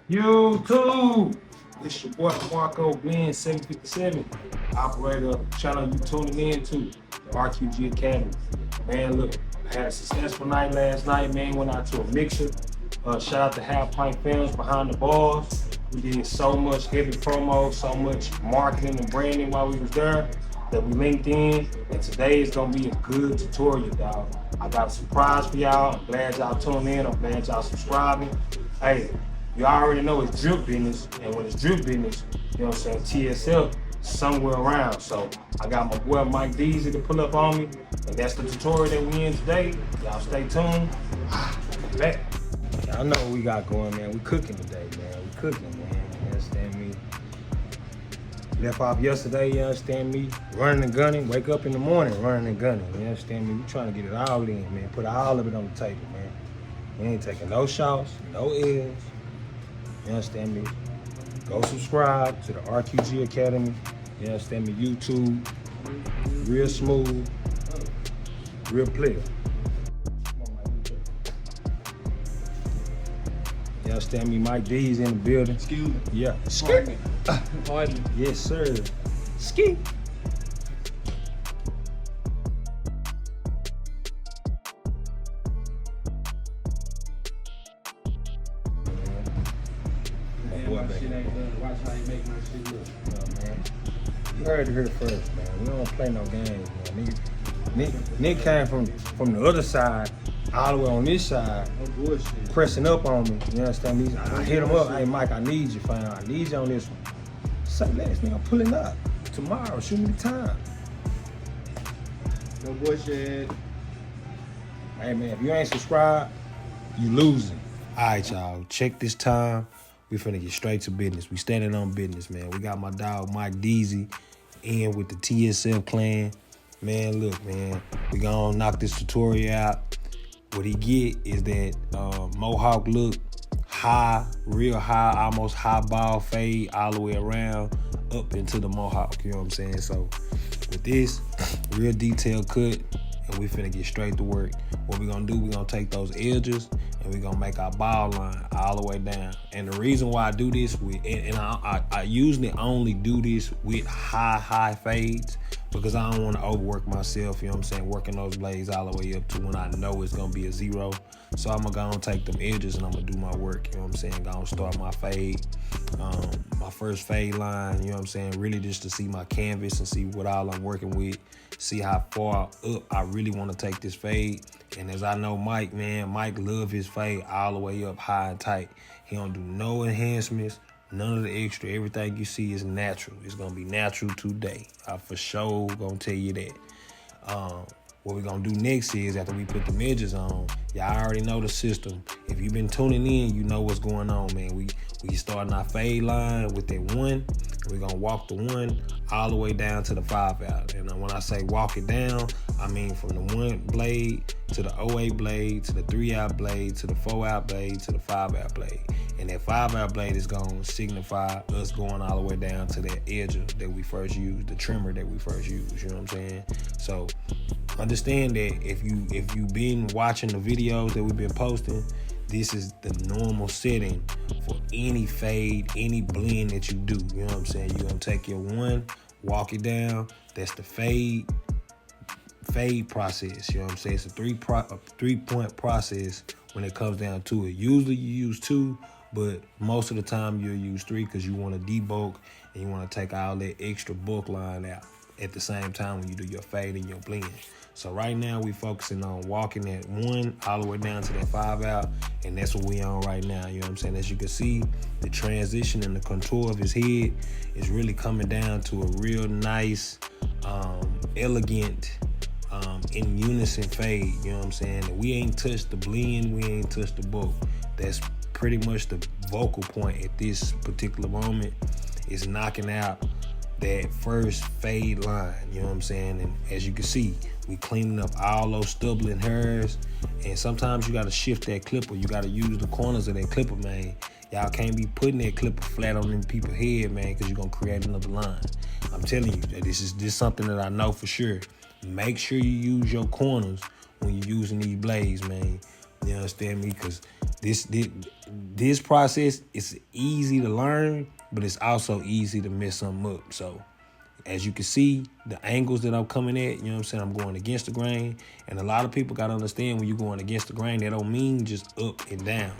YouTube. It's your boy Marco Glenn 757, operator of the channel you tuning in to, the RQG Academy. Man, look, I had a successful night last night, man. Went out to a mixer. Shout out to Half Pint Films behind the bars. We did so much heavy promo, so much marketing and branding while we was there that we linked in. And today is gonna be a good tutorial, dog. I got a surprise for y'all. I'm glad y'all tuned in. I'm glad y'all subscribing. Hey, you already know it's drip business, and when it's drip business, you know what I'm saying, TSL somewhere around. So I got my boy Mike Deezy to pull up on me, and that's the tutorial that we in today. Y'all stay tuned. Back. Y'all know what we got going, man. We cooking today, man. We cooking, man. You understand me? Left off yesterday, you understand me? Running and gunning. Wake up in the morning, running and gunning. You understand me? We trying to get it all in, man. Put all of it on the table, man. We ain't taking no shots, no L's. You understand me? Go subscribe to the RQG Academy. You understand me? YouTube. Real smooth. Real player. You understand me? Mike D's in the building. Excuse me. Yeah. Pardon me. Pardon me. Yes, sir. Ski. Watch how you make my shit look. No, man. You heard it here first, man. We don't play no games, man. Nick came from the other side, all the way on this side, No bullshit. pressing up on me. You understand me? I hit him up. Hey, Mike, I need you, fam. I need you on this one. Say last nigga, I'm pulling up tomorrow. Shoot me the time. No bullshit. Hey, man, if you ain't subscribed, you losing. All right, y'all. Check this time. We finna get straight to business. We standing on business, man. We got my dog Mike Deezy in with the TSL clan. Man, look, man. We gonna knock this tutorial out. What he get is that Mohawk look, high, real high, almost high ball fade all the way around up into the Mohawk. You know what I'm saying? So with this, real detailed cut, and we finna get straight to work. What we gonna do, we gonna take those edges and we gonna make our ball line all the way down. And the reason why I do this with, and I usually only do this with high fades because I don't wanna overwork myself, you know what I'm saying, working those blades all the way up to when I know it's gonna be a zero. So I'm gonna go and take them edges and I'm gonna do my work, you know what I'm saying, gonna start my fade, my first fade line, you know what I'm saying, really just to see my canvas and see what all I'm working with, see how far up I really wanna take this fade. And as I know Mike, man, Mike love his fade all the way up high and tight. He don't do no enhancements, none of the extra. Everything you see is natural. It's gonna be natural today. I for sure gonna tell you that. What we're gonna do next is, after we put the edges on, y'all already know the system. If you've been tuning in, you know what's going on, man. We starting our fade line with that one. We're gonna walk the one all the way down to the 5-out. And when I say walk it down, I mean from the 1 blade to the 08 blade to the 3-out blade to the 4-out blade to the 5-out blade. And that 5-out blade is gonna signify us going all the way down to that edge that we first used, the trimmer that we first used, you know what I'm saying? So understand that if you've been watching the videos that we've been posting, this is the normal setting for any fade, any blend that you do. You know what I'm saying? You're gonna take your one, walk it down. That's the fade process. You know what I'm saying? It's a three-point process when it comes down to it. Usually you use 2, but most of the time you'll use 3 because you want to debulk and you want to take all that extra bulk line out at the same time when you do your fade and your blend. So right now we focusing on walking that 1 all the way down to that 5-out, and that's what we on right now. You know what I'm saying? As you can see, the transition and the contour of his head is really coming down to a real nice, elegant, in unison fade. You know what I'm saying? And we ain't touched the blend, we ain't touched the bulk. That's pretty much the vocal point at this particular moment, is knocking out that first fade line, you know what I'm saying? And as you can see, we cleaning up all those stubbling hairs. And sometimes you gotta shift that clipper. You gotta use the corners of that clipper, man. Y'all can't be putting that clipper flat on them people's head, man, because you're gonna create another line. I'm telling you, this is something that I know for sure. Make sure you use your corners when you're using these blades, man. You understand me? Because this process is easy to learn, but it's also easy to mess something up. So as you can see, the angles that I'm coming at, you know what I'm saying, I'm going against the grain. And a lot of people got to understand when you're going against the grain, that don't mean just up and down.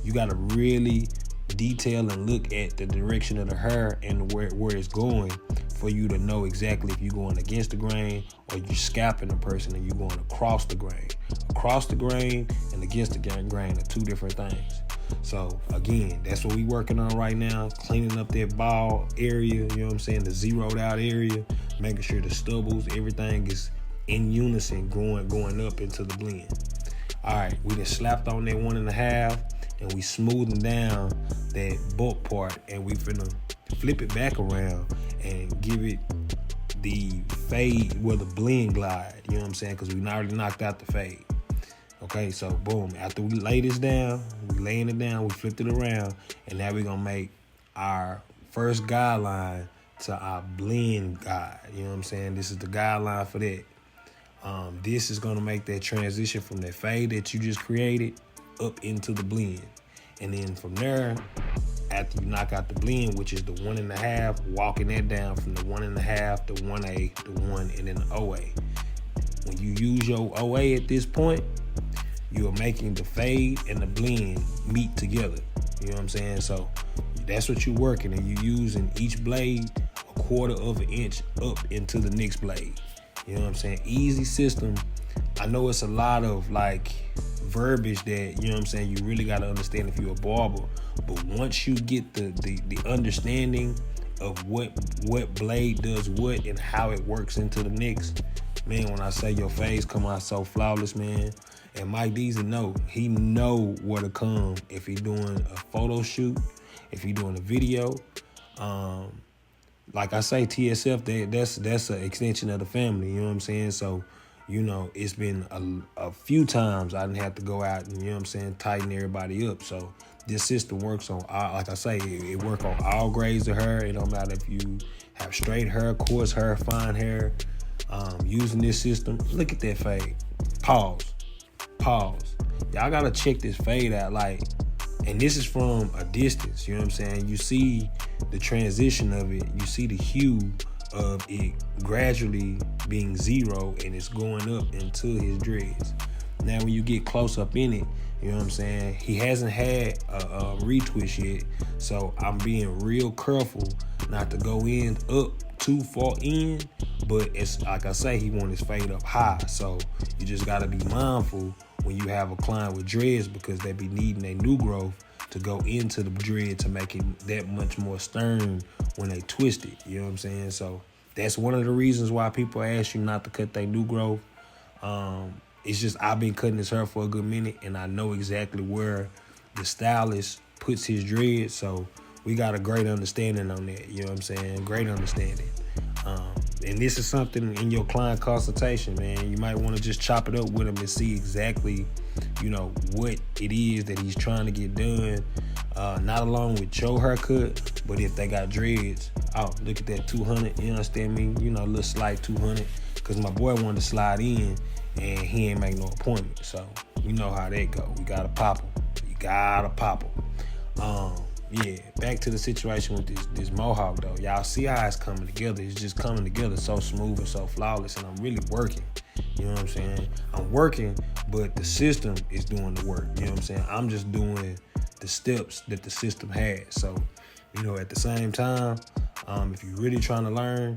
You got to really detail and look at the direction of the hair and where it's going for you to know exactly if you're going against the grain or you're scalping the person and you're going across the grain. Across the grain and against the grain are two different things. So again, that's what we working on right now, cleaning up that ball area, you know what I'm saying, the zeroed out area, making sure the stubbles, everything is in unison going up into the blend. All right, we just slapped on that 1.5 and we smoothing down that bulk part, and we finna flip it back around and give it the fade where the blend glide, you know what I'm saying, because we already knocked out the fade. Okay, so boom, after we lay this down, we laying it down, we flipped it around, and now we're gonna make our first guideline to our blend guide, you know what I'm saying? This is the guideline for that. This is gonna make that transition from that fade that you just created up into the blend. And then from there, after you knock out the blend, which is the 1.5, walking that down from the 1.5 to 1A to 1 and then the OA. When you use your OA at this point, you are making the fade and the blend meet together. You know what I'm saying? So that's what you're working, and you're using each blade 1/4 of an inch up into the next blade. You know what I'm saying? Easy system. I know it's a lot of like verbiage that, you know what I'm saying, you really got to understand if you're a barber. But once you get the understanding of what blade does what and how it works into the next, man, when I say your face come out so flawless, man. And Mike Deezy he know where to come if he doing a photo shoot, if he doing a video. Like I say, TSF, that's an extension of the family, you know what I'm saying? So, you know, it's been a few times I didn't have to go out and, you know what I'm saying, tighten everybody up. So this system works on, like I say, it work on all grades of hair. It don't matter if you have straight hair, coarse hair, fine hair. Using this system, look at that fade. Pause. Y'all gotta check this fade out, like, and this is from a distance, you know what I'm saying? You see the transition of it, you see the hue of it gradually being zero and it's going up into his dreads. Now when you get close up in it, you know what I'm saying, he hasn't had a retwist yet, so I'm being real careful not to go in up too far in, but it's like I say, he want his fade up high, so you just gotta be mindful when you have a client with dreads, because they be needing a new growth to go into the dread to make it that much more stern when they twist it, you know what I'm saying? So that's one of the reasons why people ask you not to cut their new growth. It's just I've been cutting his hair for a good minute, and I know exactly where the stylist puts his dreads, so we got a great understanding on that, you know what I'm saying? Great understanding. And this is something in your client consultation, man. You might want to just chop it up with him and see exactly, you know, what it is that he's trying to get done. Not along with your haircut, but if they got dreads, oh, look at that 200, you understand me? You know, a little slight 200, because my boy wanted to slide in and he ain't make no appointment. So you know how that go. We gotta pop him. You gotta pop him. Yeah, back to the situation with this Mohawk though. Y'all see how it's coming together. It's just coming together so smooth and so flawless, and I'm really working. You know what I'm saying? I'm working, but the system is doing the work. You know what I'm saying? I'm just doing the steps that the system has. So, you know, at the same time, if you're really trying to learn,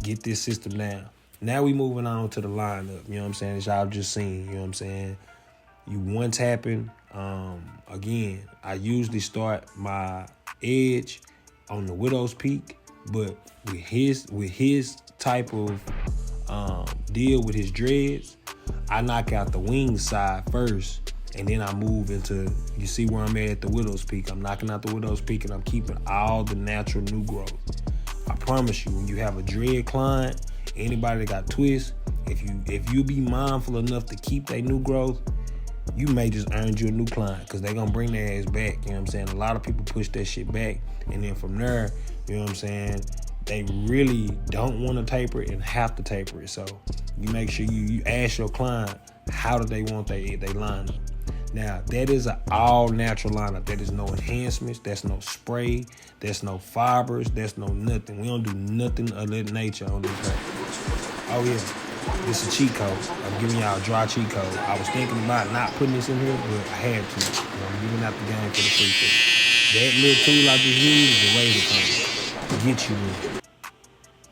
get this system down. Now we moving on to the lineup. You know what I'm saying? As y'all just seen, you know what I'm saying? You one tapping. Again, I usually start my edge on the widow's peak, but with his type of deal with his dreads, I knock out the wing side first, and then I move into, you see where I'm at the widow's peak. I'm knocking out the widow's peak, and I'm keeping all the natural new growth. I promise you, when you have a dread client, anybody that got twists, if you be mindful enough to keep that new growth, you may just earn you a new client, because they're going to bring their ass back. You know what I'm saying? A lot of people push that shit back. And then from there, you know what I'm saying, they really don't want to taper it and have to taper it. So you make sure you ask your client, how do they want they line up? Now, that is an all-natural lineup. That is no enhancements. That's no spray. That's no fibers. That's no nothing. We don't do nothing other than nature on this pack. Oh, yeah. This is a cheat code. I'm giving y'all a dry cheat code. I was thinking about not putting this in here, but I had to. I'm giving out the game for the free thing. That little tool I just used is a razor comb. Get you one.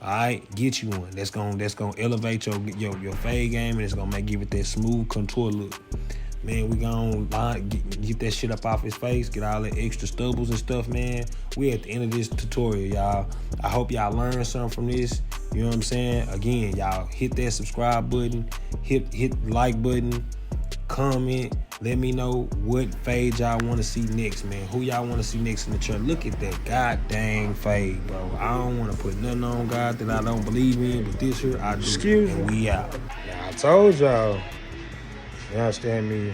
All right, get you one. That's gonna elevate your fade game, and it's gonna give it that smooth contour look. Man, we gonna get that shit up off his face, get all that extra stubbles and stuff, man. We at the end of this tutorial, y'all. I hope y'all learned something from this. You know what I'm saying? Again, y'all hit that subscribe button, hit the like button, comment. Let me know what fade y'all want to see next, man. Who y'all want to see next in the church? Look at that god dang fade, bro. I don't want to put nothing on God that I don't believe in, but this here I do. Excuse me. And we out. I told y'all. You understand me?